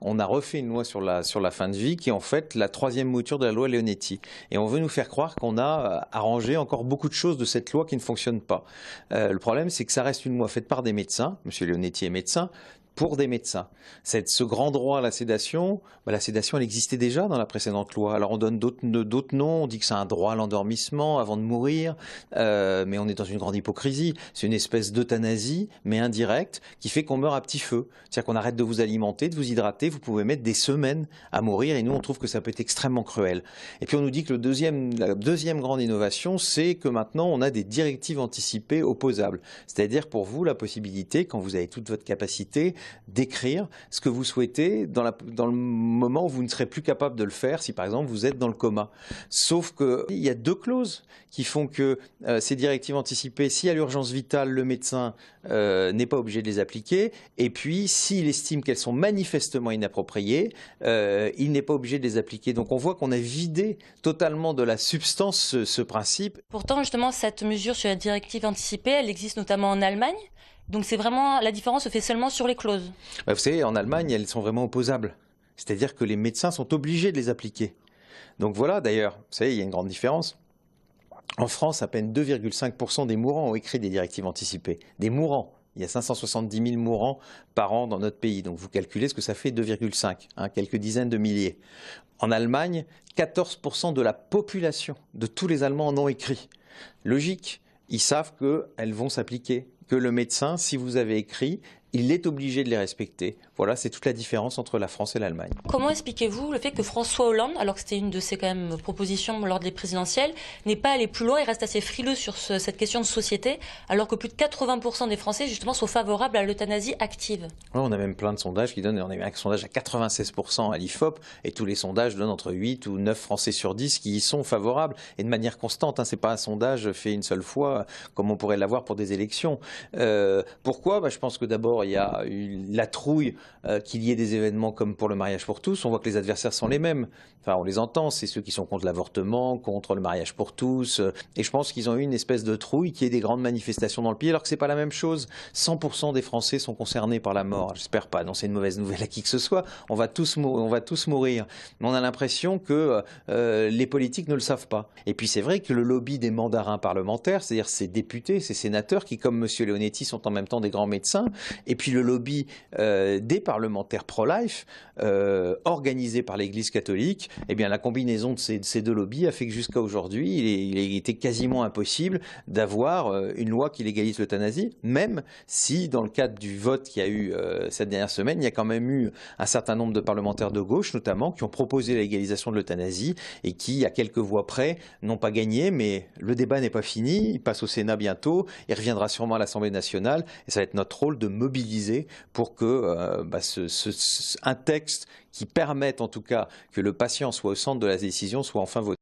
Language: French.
On a refait une loi sur la fin de vie qui est en fait la troisième mouture de la loi Leonetti. Et on veut nous faire croire qu'on a arrangé encore beaucoup de choses de cette loi qui ne fonctionnent pas. Le problème, c'est que ça reste une loi faite par des médecins. Monsieur Leonetti est médecin. Pour des médecins. Ce grand droit à la sédation, elle existait déjà dans la précédente loi. Alors on donne d'autres noms, on dit que c'est un droit à l'endormissement avant de mourir, mais on est dans une grande hypocrisie. C'est une espèce d'euthanasie, mais indirecte, qui fait qu'on meurt à petit feu. C'est-à-dire qu'on arrête de vous alimenter, de vous hydrater, vous pouvez mettre des semaines à mourir, et nous on trouve que ça peut être extrêmement cruel. Et puis on nous dit que la deuxième grande innovation, c'est que maintenant on a des directives anticipées opposables. C'est-à-dire pour vous la possibilité, quand vous avez toute votre capacité, d'écrire ce que vous souhaitez dans le moment où vous ne serez plus capable de le faire, si par exemple vous êtes dans le coma. Sauf qu'il y a deux clauses qui font que ces directives anticipées, si à l'urgence vitale, le médecin n'est pas obligé de les appliquer, et puis s'il estime qu'elles sont manifestement inappropriées, il n'est pas obligé de les appliquer. Donc on voit qu'on a vidé totalement de la substance ce principe. Pourtant, justement, cette mesure sur la directive anticipée, elle existe notamment en Allemagne. Donc c'est vraiment, la différence se fait seulement sur les clauses. Vous savez, en Allemagne, elles sont vraiment opposables. C'est-à-dire que les médecins sont obligés de les appliquer. Donc voilà, d'ailleurs, vous savez, il y a une grande différence. En France, à peine 2,5% des mourants ont écrit des directives anticipées. Des mourants. Il y a 570 000 mourants par an dans notre pays. Donc vous calculez ce que ça fait 2,5, quelques dizaines de milliers. En Allemagne, 14% de la population de tous les Allemands en ont écrit. Logique, ils savent qu'elles vont s'appliquer. Que le médecin, si vous avez écrit, il est obligé de les respecter. Voilà, c'est toute la différence entre la France et l'Allemagne. Comment expliquez-vous le fait que François Hollande, alors que c'était une de ses quand même propositions lors des présidentielles, n'est pas allé plus loin et reste assez frileux sur cette question de société, alors que plus de 80% des Français justement sont favorables à l'euthanasie active? Ouais, on a même plein de sondages qui donnent, on a un sondage à 96% à l'IFOP, et tous les sondages donnent entre 8 ou 9 Français sur 10 qui y sont favorables, et de manière constante. C'est pas un sondage fait une seule fois, comme on pourrait l'avoir pour des élections. Pourquoi ? Je pense que d'abord, il y a eu la trouille qu'il y ait des événements comme pour le mariage pour tous. On voit que les adversaires sont les mêmes. Enfin, on les entend, c'est ceux qui sont contre l'avortement, contre le mariage pour tous. Et je pense qu'ils ont eu une espèce de trouille qui est des grandes manifestations dans le pays, alors que c'est pas la même chose. 100% des Français sont concernés par la mort. J'espère pas, non, c'est une mauvaise nouvelle à qui que ce soit. On va tous mourir. Mais on a l'impression que les politiques ne le savent pas. Et puis c'est vrai que le lobby des mandarins parlementaires, c'est-à-dire ces députés, ces sénateurs qui, comme M. Leonetti, sont en même temps des grands médecins, et puis le lobby des parlementaires pro-life, organisés par l'Église catholique, eh bien la combinaison de ces deux lobbies a fait que jusqu'à aujourd'hui, il était quasiment impossible d'avoir une loi qui légalise l'euthanasie, même si dans le cadre du vote qu'il y a eu cette dernière semaine, il y a quand même eu un certain nombre de parlementaires de gauche, notamment, qui ont proposé la légalisation de l'euthanasie et qui, à quelques voix près, n'ont pas gagné, mais le débat n'est pas fini, il passe au Sénat bientôt, il reviendra sûrement à l'Assemblée nationale, et ça va être notre rôle de mobiliser pour que un texte qui permette en tout cas que le patient soit au centre de la décision soit enfin voté.